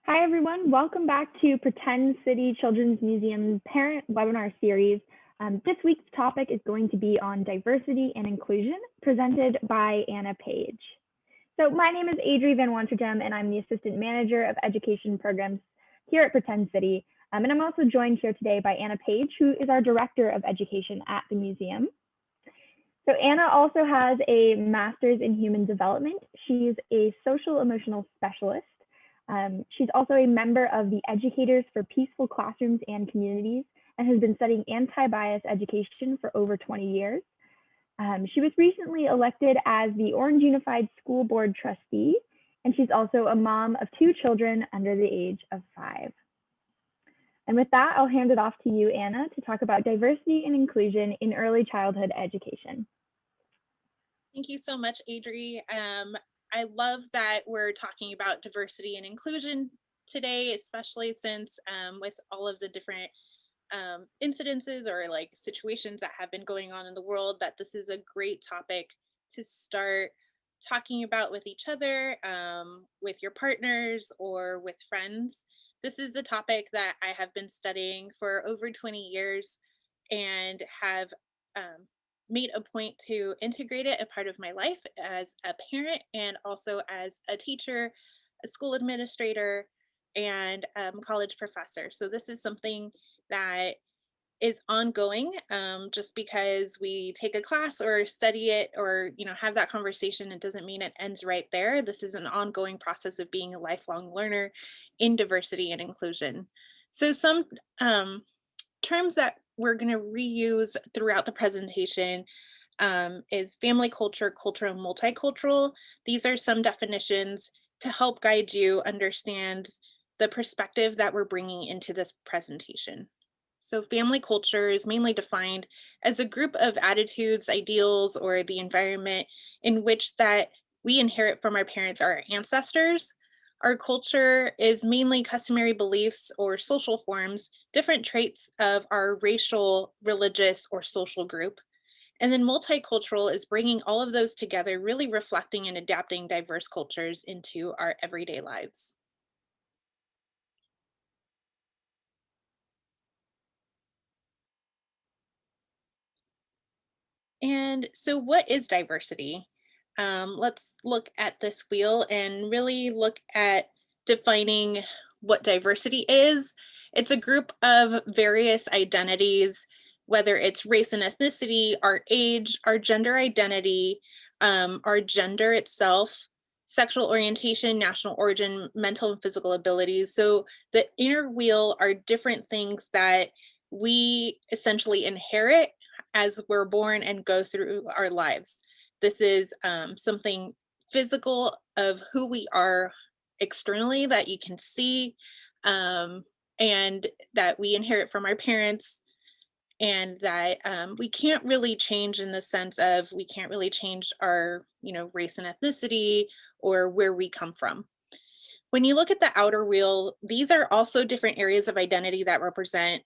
Hi, everyone. Welcome back to Pretend City Children's Museum Parent Webinar Series. This week's topic is going to be on diversity and inclusion, presented by Anna Page. So my name is Adri Van Wanterdam, and I'm the Assistant Manager of Education Programs here at Pretend City. And I'm also joined here today by Anna Page, who is our Director of Education at the museum. So Anna also has a master's in human development. She's a social emotional specialist. She's also a member of the Educators for Peaceful Classrooms and Communities and has been studying anti-bias education for over 20 years. She was recently elected as the Orange Unified School Board trustee, and she's also a mom of 2 children under the age of 5. And with that, I'll hand it off to you, Anna, to talk about diversity and inclusion in early childhood education. Thank you so much, Adri. I love that we're talking about diversity and inclusion today, especially since with all of the different incidences or like situations that have been going on in the world, that this is a great topic to start talking about with each other, with your partners, or with friends. This is a topic that I have been studying for over 20 years and have um, made a point to integrate it a part of my life as a parent and also as a teacher, a school administrator, and college professor. So this is something that is ongoing. Just because we take a class or study it or have that conversation, it doesn't mean it ends right there. This is an ongoing process of being a lifelong learner in diversity and inclusion. So some terms that we're going to reuse throughout the presentation is family culture, cultural, and multicultural. These are some definitions to help guide you understand the perspective that we're bringing into this presentation. So family culture is mainly defined as a group of attitudes, ideals, or the environment in which that we inherit from our parents or our ancestors. Our culture is mainly customary beliefs or social forms, different traits of our racial, religious, or social group. And then multicultural is bringing all of those together, really reflecting and adapting diverse cultures into our everyday lives. And so, what is diversity? Let's look at this wheel and really look at defining what diversity is. It's a group of various identities, whether it's race and ethnicity, our age, our gender identity, our gender itself, sexual orientation, national origin, mental and physical abilities. So, the inner wheel are different things that we essentially inherit as we're born and go through our lives. This is something physical of who we are externally that you can see, um, and that we inherit from our parents, and that we can't really change in the sense of we can't really change our race and ethnicity or where we come from. When you look at the outer wheel, these are also different areas of identity that represent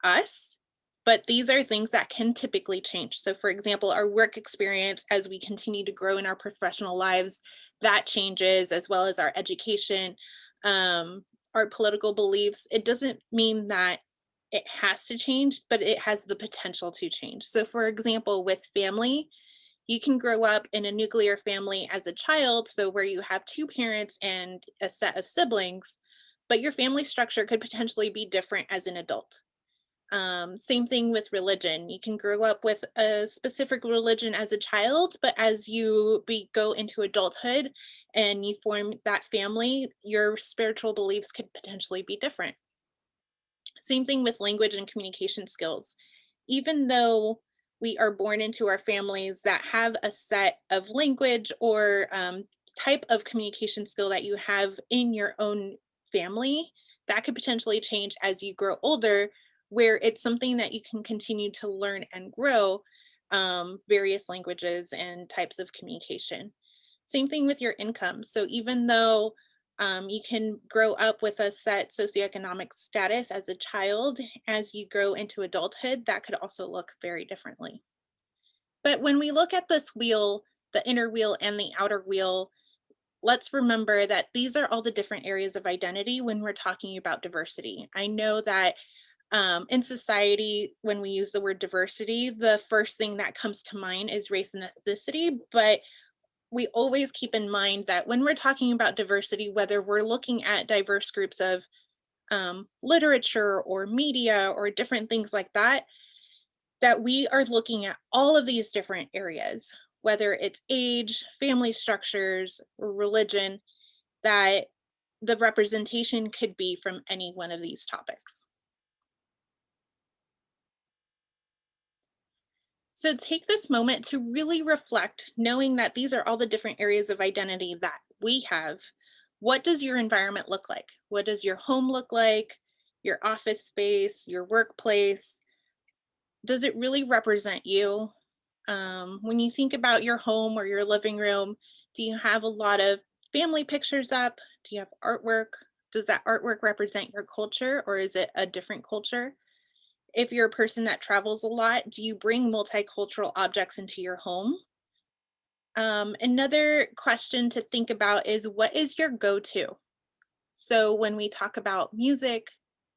us, but these are things that can typically change. So, for example, our work experience as we continue to grow in our professional lives, that changes, as well as our education, our political beliefs. It doesn't mean that it has to change, but it has the potential to change. So, for example, with family, you can grow up in a nuclear family as a child, so where you have 2 parents and a set of siblings, but your family structure could potentially be different as an adult. Same thing with religion. You can grow up with a specific religion as a child, but as you go into adulthood and you form that family, your spiritual beliefs could potentially be different. Same thing with language and communication skills. Even though we are born into our families that have a set of language or type of communication skill that you have in your own family, that could potentially change as you grow older, where it's something that you can continue to learn and grow, various languages and types of communication. Same thing with your income. So even though you can grow up with a set socioeconomic status as a child, as you grow into adulthood, that could also look very differently. But when we look at this wheel, the inner wheel and the outer wheel, let's remember that these are all the different areas of identity when we're talking about diversity. I know that in society, when we use the word diversity, the first thing that comes to mind is race and ethnicity. But we always keep in mind that when we're talking about diversity, whether we're looking at diverse groups of literature or media or different things like that, that we are looking at all of these different areas, whether it's age, family structures, or religion, that the representation could be from any one of these topics. So take this moment to really reflect, knowing that these are all the different areas of identity that we have. What does your environment look like? What does your home look like? Your office space, your workplace? Does it really represent you? When you think about your home or your living room, do you have a lot of family pictures up? Do you have artwork? Does that artwork represent your culture or is it a different culture? If you're a person that travels a lot, do you bring multicultural objects into your home? Another question to think about is what is your go to? So, when we talk about music,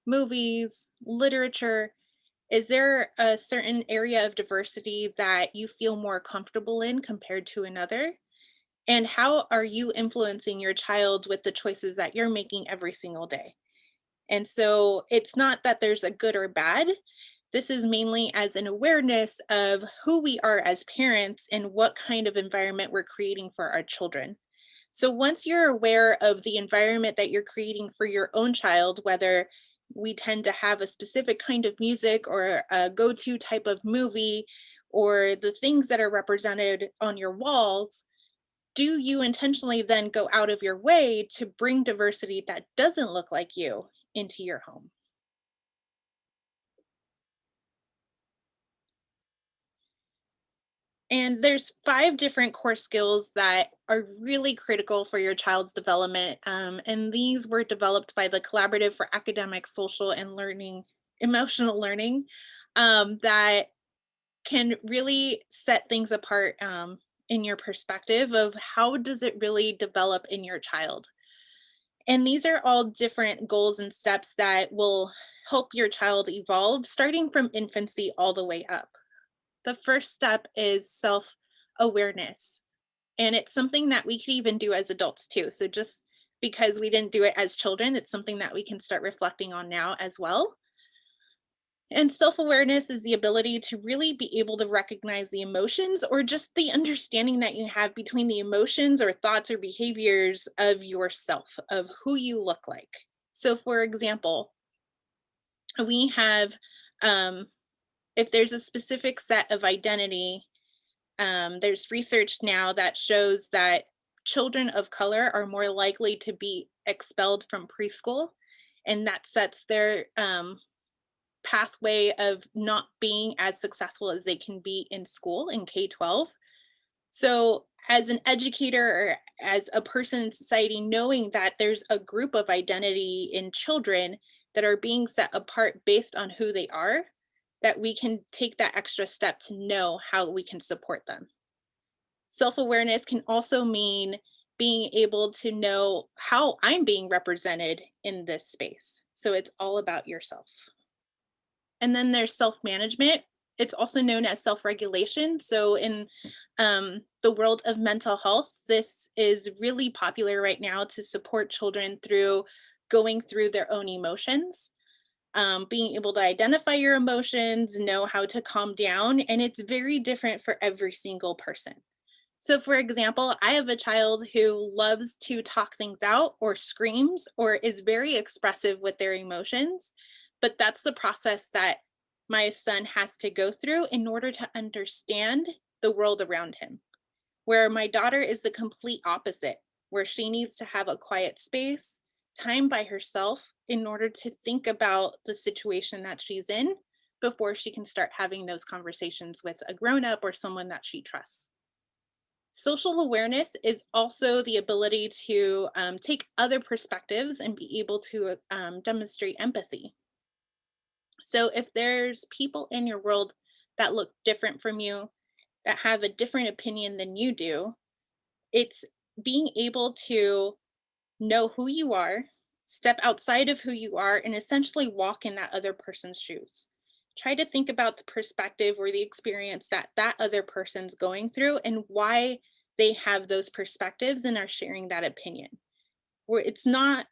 movies, literature, is there a certain area of diversity that you feel more comfortable in compared to another? And how are you influencing your child with the choices that you're making every single day? And so it's not that there's a good or bad. This is mainly as an awareness of who we are as parents and what kind of environment we're creating for our children. So once you're aware of the environment that you're creating for your own child, whether we tend to have a specific kind of music or a go to type of movie or the things that are represented on your walls, do you intentionally then go out of your way to bring diversity that doesn't look like you into your home? And there's 5 different core skills that are really critical for your child's development. And these were developed by the Collaborative for Academic, Social, and Learning, Emotional Learning, that can really set things apart in your perspective of how does it really develop in your child. And these are all different goals and steps that will help your child evolve starting from infancy all the way up. The first step is self awareness. And it's something that we could even do as adults too. So just because we didn't do it as children, it's something that we can start reflecting on now as well. And self awareness is the ability to really be able to recognize the emotions or just the understanding that you have between the emotions or thoughts or behaviors of yourself, of who you look like. So, for example, we have, um, if there's a specific set of identity, there's research now that shows that children of color are more likely to be expelled from preschool, and that sets their pathway of not being as successful as they can be in school in K-12. So, as an educator or as a person in society, knowing that there's a group of identity in children that are being set apart based on who they are, that we can take that extra step to know how we can support them. Self awareness can also mean being able to know how I'm being represented in this space. So it's all about yourself. And then there's self management. It's also known as self regulation. So, in the world of mental health, this is really popular right now to support children through going through their own emotions, being able to identify your emotions, know how to calm down. And it's very different for every single person. So, for example, I have a child who loves to talk things out or screams or is very expressive with their emotions. But that's the process that my son has to go through in order to understand the world around him. Where my daughter is the complete opposite, where she needs to have a quiet space, time by herself in order to think about the situation that she's in before she can start having those conversations with a grown up or someone that she trusts. Social awareness is also the ability to take other perspectives and be able to demonstrate empathy. So, if there's people in your world that look different from you, that have a different opinion than you do, it's being able to know who you are, step outside of who you are, and essentially walk in that other person's shoes. Try to think about the perspective or the experience that that other person's going through and why they have those perspectives and are sharing that opinion. Where it's not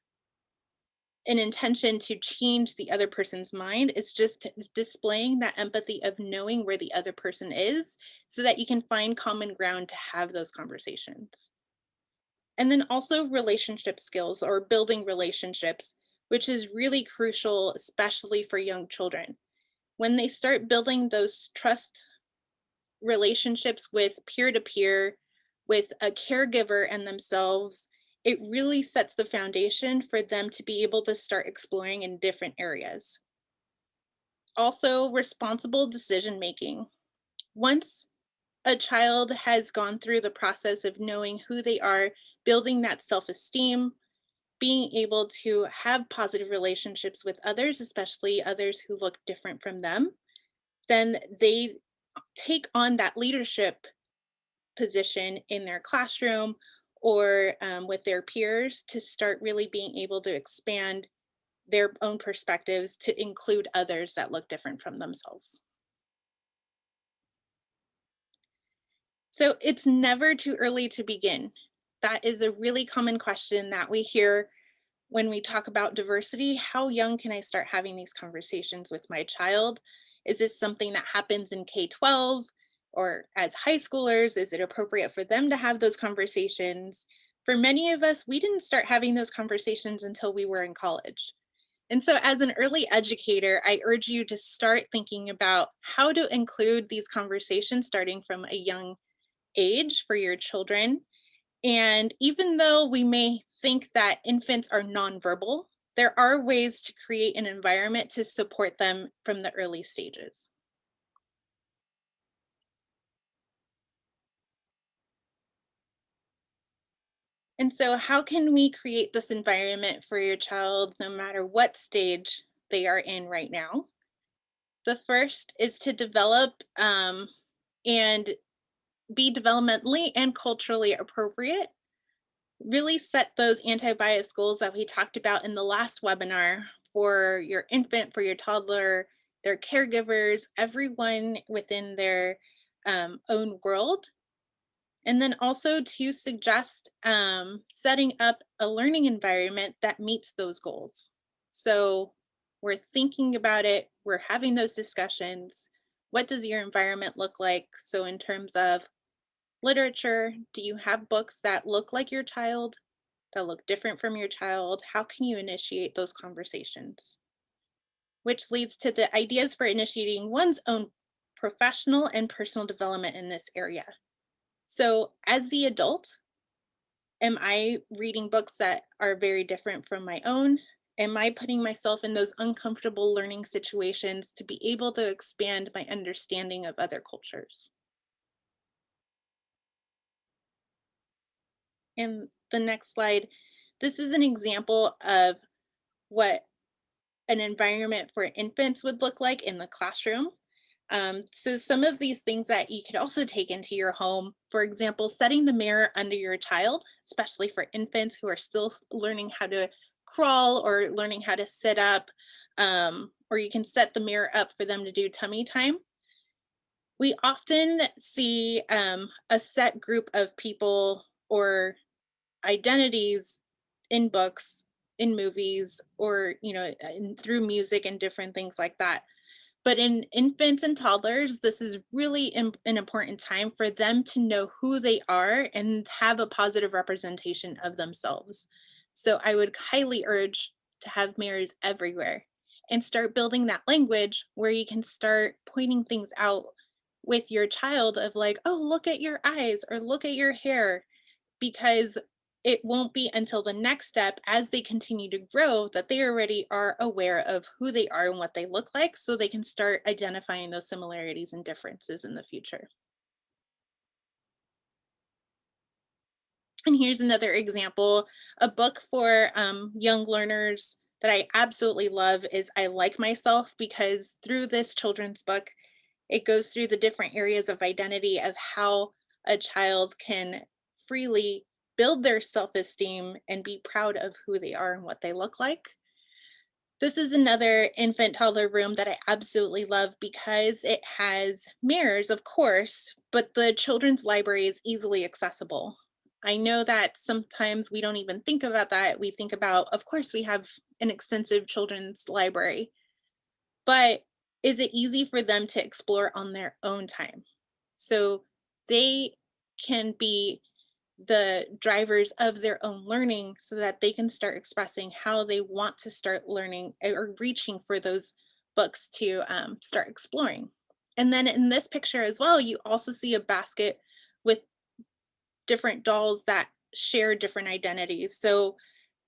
an intention to change the other person's mind, it's just displaying that empathy of knowing where the other person is so that you can find common ground to have those conversations. And then also relationship skills or building relationships, which is really crucial, especially for young children. When they start building those trust relationships with peer to peer, with a caregiver and themselves, it really sets the foundation for them to be able to start exploring in different areas. Also, responsible decision making. Once a child has gone through the process of knowing who they are, building that self esteem, being able to have positive relationships with others, especially others who look different from them, then they take on that leadership position in their classroom or with their peers to start really being able to expand their own perspectives to include others that look different from themselves. So it's never too early to begin. That is a really common question that we hear when we talk about diversity. How young can I start having these conversations with my child? Is this something that happens in K-12 or as high schoolers? Is it appropriate for them to have those conversations? For many of us, we didn't start having those conversations until we were in college. And so, as an early educator, I urge you to start thinking about how to include these conversations starting from a young age for your children. And even though we may think that infants are nonverbal, there are ways to create an environment to support them from the early stages. And so, how can we create this environment for your child no matter what stage they are in right now? The first is to develop and be developmentally and culturally appropriate. Really set those anti-bias goals that we talked about in the last webinar for your infant, for your toddler, their caregivers, everyone within their own world. And then also to suggest setting up a learning environment that meets those goals. So we're thinking about it, we're having those discussions. What does your environment look like? So, in terms of literature, do you have books that look like your child, that look different from your child? How can you initiate those conversations? Which leads to the ideas for initiating one's own professional and personal development in this area. So, as the adult, am I reading books that are very different from my own? Am I putting myself in those uncomfortable learning situations to be able to expand my understanding of other cultures? And the next slide, this is an example of what an environment for infants would look like in the classroom. So some of these things that you could also take into your home, for example, setting the mirror under your child, especially for infants who are still learning how to crawl or learning how to sit up, or you can set the mirror up for them to do tummy time. We often see a set group of people or identities in books, in movies, or through music and different things like that. But in infants and toddlers, this is really an important time for them to know who they are and have a positive representation of themselves. So I would highly urge to have mirrors everywhere and start building that language where you can start pointing things out with your child of like, oh, look at your eyes or look at your hair, because it won't be until the next step as they continue to grow that they already are aware of who they are and what they look like so they can start identifying those similarities and differences in the future. And here's another example. A book for young learners that I absolutely love is I Like Myself, because through this children's book, it goes through the different areas of identity of how a child can freely build their self-esteem and be proud of who they are and what they look like. This is another infant toddler room that I absolutely love because it has mirrors, of course, but the children's library is easily accessible. I know that sometimes we don't even think about that. We think about, of course, we have an extensive children's library, but is it easy for them to explore on their own time? So they can be the drivers of their own learning so that they can start expressing how they want to start learning or reaching for those books to start exploring. And then in this picture as well, you also see a basket with different dolls that share different identities. So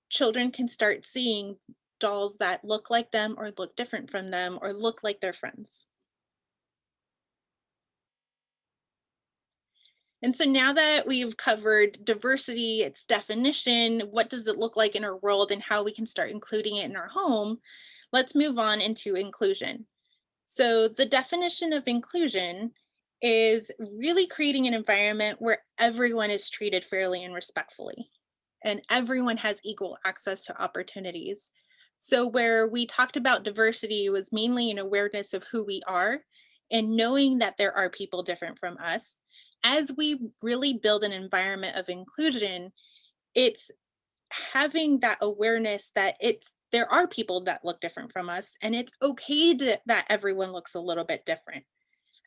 children can start seeing dolls that look like them or look different from them or look like their friends. And so now that we've covered diversity, its definition, what does it look like in our world, and how we can start including it in our home, let's move on into inclusion. So, the definition of inclusion is really creating an environment where everyone is treated fairly and respectfully, and everyone has equal access to opportunities. So, where we talked about diversity was mainly an awareness of who we are and knowing that there are people different from us. As we really build an environment of inclusion, it's having that awareness that there are people that look different from us, and it's okay that everyone looks a little bit different.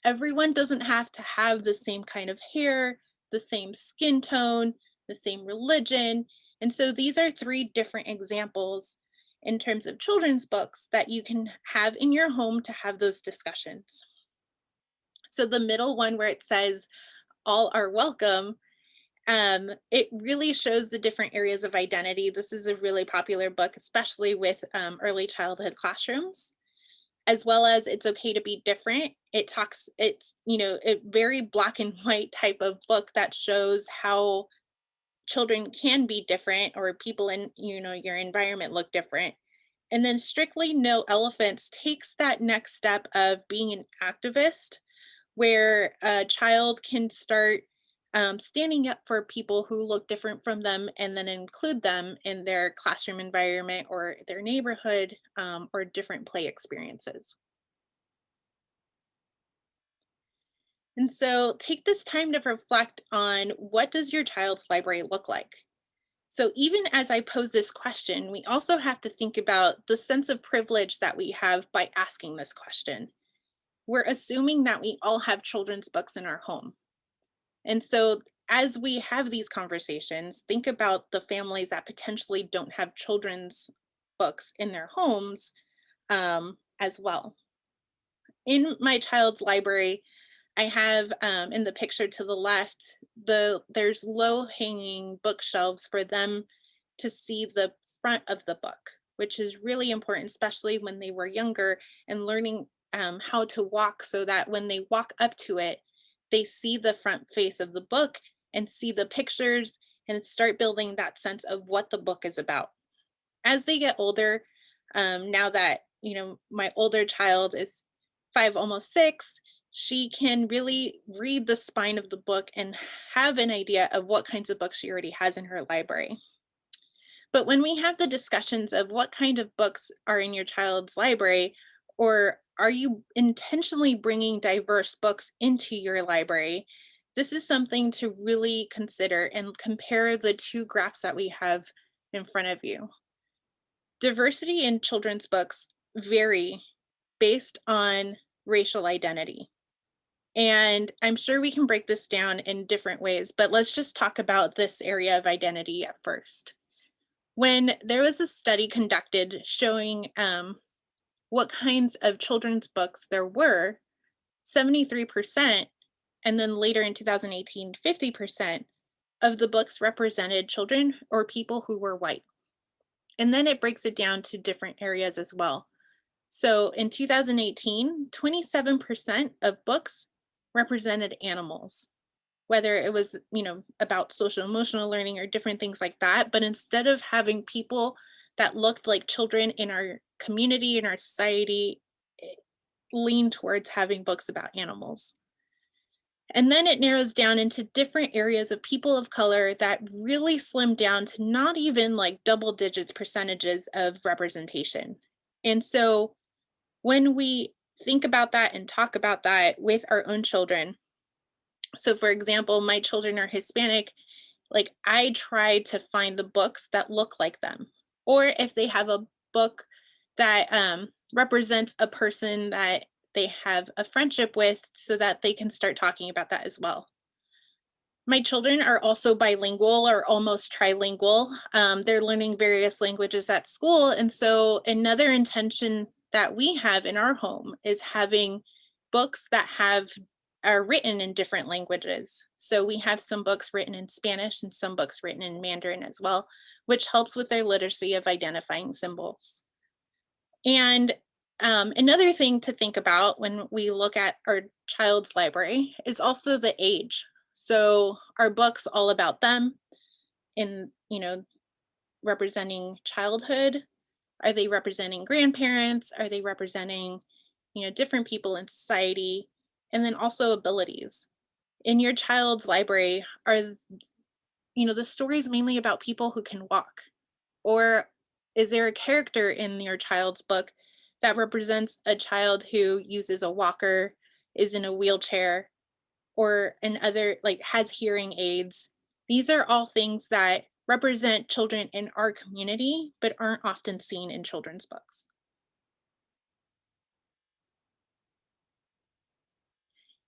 Everyone doesn't have to have the same kind of hair, the same skin tone, the same religion. And so these are three different examples in terms of children's books that you can have in your home to have those discussions. So the middle one where it says all are welcome, it really shows the different areas of identity. This is a really popular book, especially with early childhood classrooms, as well as it's okay to be different. It's, a very black and white type of book that shows how children can be different, or people in, your environment look different. And then Strictly No Elephants takes that next step of being an activist, where a child can start standing up for people who look different from them and then include them in their classroom environment or their neighborhood, or different play experiences. And so take this time to reflect on, what does your child's library look like? So even as I pose this question, we also have to think about the sense of privilege that we have by asking this question. We're assuming that we all have children's books in our home. And so as we have these conversations, think about the families that potentially don't have children's books in their homes, as well. In my child's library, I have, in the picture to the left, there's low hanging bookshelves for them to see the front of the book, which is really important, especially when they were younger and learning how to walk, so that when they walk up to it, they see the front face of the book and see the pictures and start building that sense of what the book is about. As they get older, now that, my older child is 5, almost 6, she can really read the spine of the book and have an idea of what kinds of books she already has in her library. But when we have the discussions of what kind of books are in your child's library, or are you intentionally bringing diverse books into your library, this is something to really consider and compare the two graphs that we have in front of you. Diversity in children's books vary based on racial identity. And I'm sure we can break this down in different ways, but let's just talk about this area of identity at first. When there was a study conducted showing what kinds of children's books there were, 73%, and then later in 2018, 50% of the books represented children or people who were white. And then it breaks it down to different areas as well. So in 2018, 27% of books represented animals, whether it was, about social emotional learning or different things like that. But instead of having people that looked like children in our community, in our society, lean towards having books about animals. And then it narrows down into different areas of people of color that really slim down to not even like double digits percentages of representation. And so when we think about that and talk about that with our own children, so for example, my children are Hispanic, like I try to find the books that look like them. Or if they have a book that represents a person that they have a friendship with, so that they can start talking about that as well. My children are also bilingual or almost trilingual. They're learning various languages at school. And so, another intention that we have in our home is having books that are written in different languages. So, we have some books written in Spanish and some books written in Mandarin as well, which helps with their literacy of identifying symbols. And another thing to think about when we look at our child's library is also the age. So are books all about them in, representing childhood? Are they representing grandparents? Are they representing, different people in society? And then also abilities. In your child's library, are, the stories mainly about people who can walk? Or is there a character in your child's book that represents a child who uses a walker, is in a wheelchair, or like has hearing aids? These are all things that represent children in our community, but aren't often seen in children's books.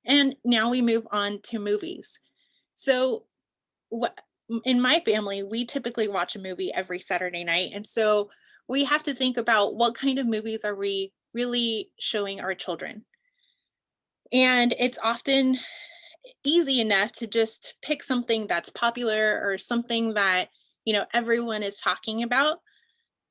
And now we move on to movies. So, what in my family, we typically watch a movie every Saturday night. And so we have to think about what kind of movies are we really showing our children. And it's often easy enough to just pick something that's popular or something that, everyone is talking about.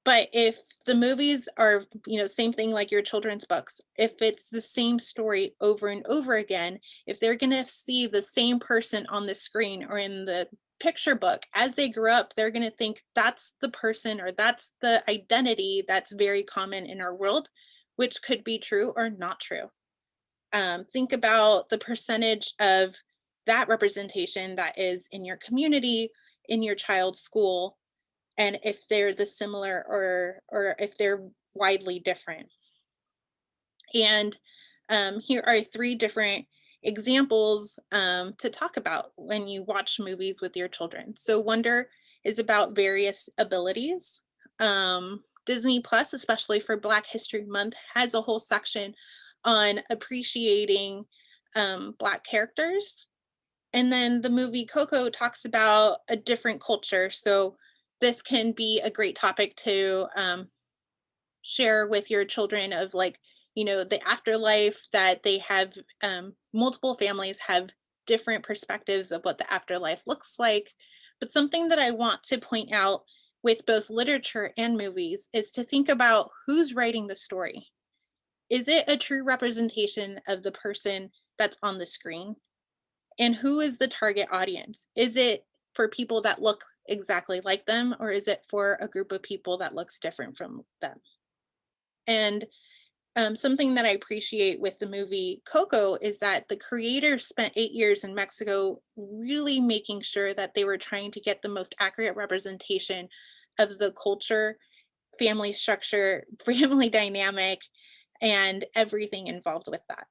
But if the movies are, same thing like your children's books, if it's the same story over and over again, if they're going to see the same person on the screen or in the picture book as they grew up, they're going to think that's the person or that's the identity that's very common in our world, which could be true or not true. Think about the percentage of that representation that is in your community, in your child's school, and if they're the similar or if they're widely different. And here are three different examples to talk about when you watch movies with your children. So Wonder is about various abilities. Disney Plus, especially for Black History Month, has a whole section on appreciating Black characters. And then the movie Coco talks about a different culture. So this can be a great topic to share with your children of like, the afterlife, that they have multiple families have different perspectives of what the afterlife looks like. But something that I want to point out with both literature and movies is to think about who's writing the story. Is it a true representation of the person that's on the screen? And who is the target audience? Is it for people that look exactly like them, or is it for a group of people that looks different from them? And something that I appreciate with the movie Coco is that the creator spent 8 years in Mexico really making sure that they were trying to get the most accurate representation of the culture, family structure, family dynamic, and everything involved with that.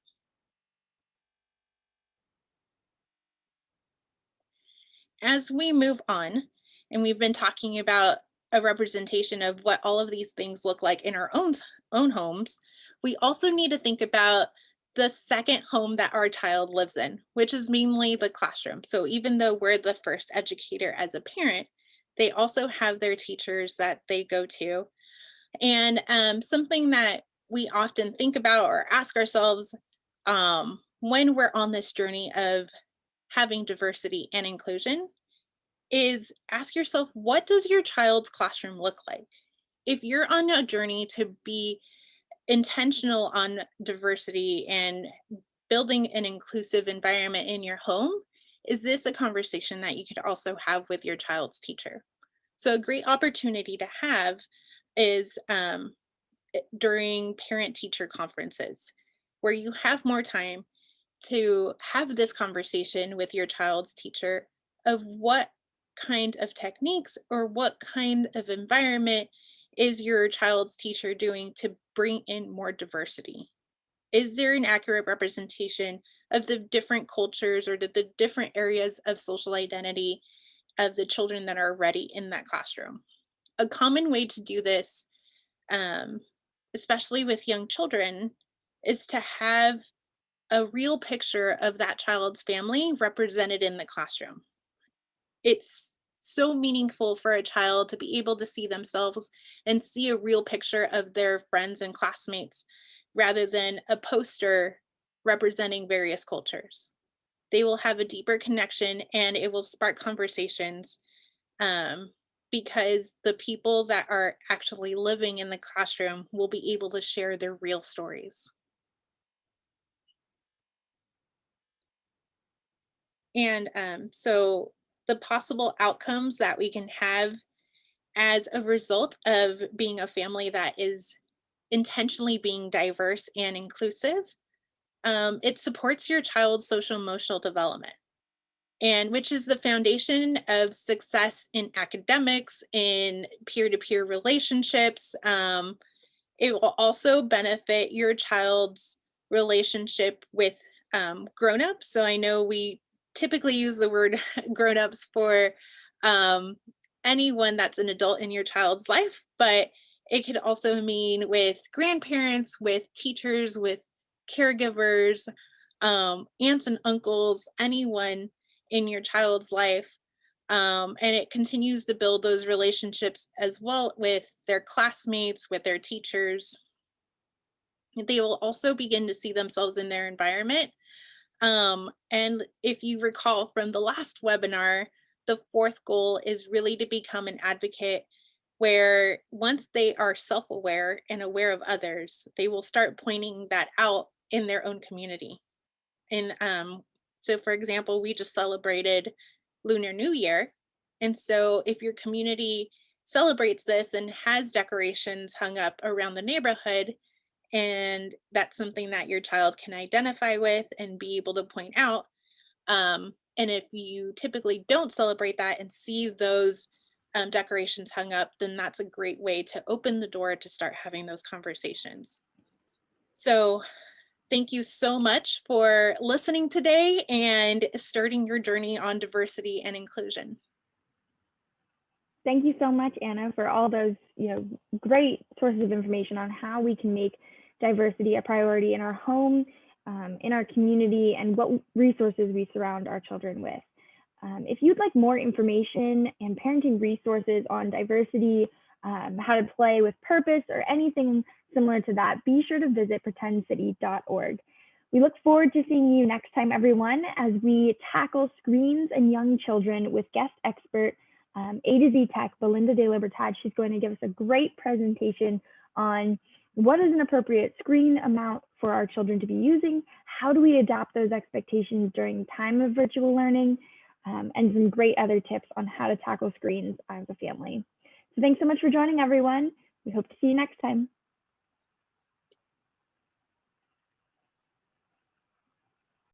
As we move on, and we've been talking about a representation of what all of these things look like in our own homes, we also need to think about the second home that our child lives in, which is mainly the classroom. So even though we're the first educator as a parent, they also have their teachers that they go to. And something that we often think about or ask ourselves when we're on this journey of having diversity and inclusion is ask yourself, what does your child's classroom look like? If you're on a journey to be intentional on diversity and building an inclusive environment in your home, is this a conversation that you could also have with your child's teacher? So, a great opportunity to have is during parent teacher conferences where you have more time to have this conversation with your child's teacher of what kind of techniques or what kind of environment is your child's teacher doing to bring in more diversity? Is there an accurate representation of the different cultures or the different areas of social identity of the children that are already in that classroom? A common way to do this, um, especially with young children, is to have a real picture of that child's family represented in the classroom. It's so meaningful for a child to be able to see themselves and see a real picture of their friends and classmates rather than a poster representing various cultures. They will have a deeper connection and it will spark conversations, um, because the people that are actually living in the classroom will be able to share their real stories. And so the possible outcomes that we can have as a result of being a family that is intentionally being diverse and inclusive, it supports your child's social emotional development, and which is the foundation of success in academics, in peer-to-peer relationships. It will also benefit your child's relationship with grown-ups. So I know we typically use the word grown-ups for um, anyone that's an adult in your child's life, but it could also mean with grandparents, with teachers, with caregivers, aunts and uncles, anyone in your child's life. And it continues to build those relationships as well with their classmates, with their teachers. They will also begin to see themselves in their environment. And if you recall from the last webinar, the fourth goal is really to become an advocate where once they are self aware and aware of others, they will start pointing that out in their own community. And so, for example, we just celebrated Lunar New Year. And so, if your community celebrates this and has decorations hung up around the neighborhood, and that's something that your child can identify with and be able to point out. And if you typically don't celebrate that and see those decorations hung up, then that's a great way to open the door to start having those conversations. So, thank you so much for listening today and starting your journey on diversity and inclusion. Thank you so much, Anna, for all those great sources of information on how we can make diversity a priority in our home, in our community, and what resources we surround our children with. If you'd like more information and parenting resources on diversity, how to play with purpose, or anything similar to that, be sure to visit pretendcity.org. We look forward to seeing you next time, everyone, as we tackle screens and young children with guest expert A to Z Tech, Belinda De Libertad. She's going to give us a great presentation on what is an appropriate screen amount for our children to be using, how do we adapt those expectations during time of virtual learning, and some great other tips on how to tackle screens as a family. So thanks so much for joining, everyone. We hope to see you next time.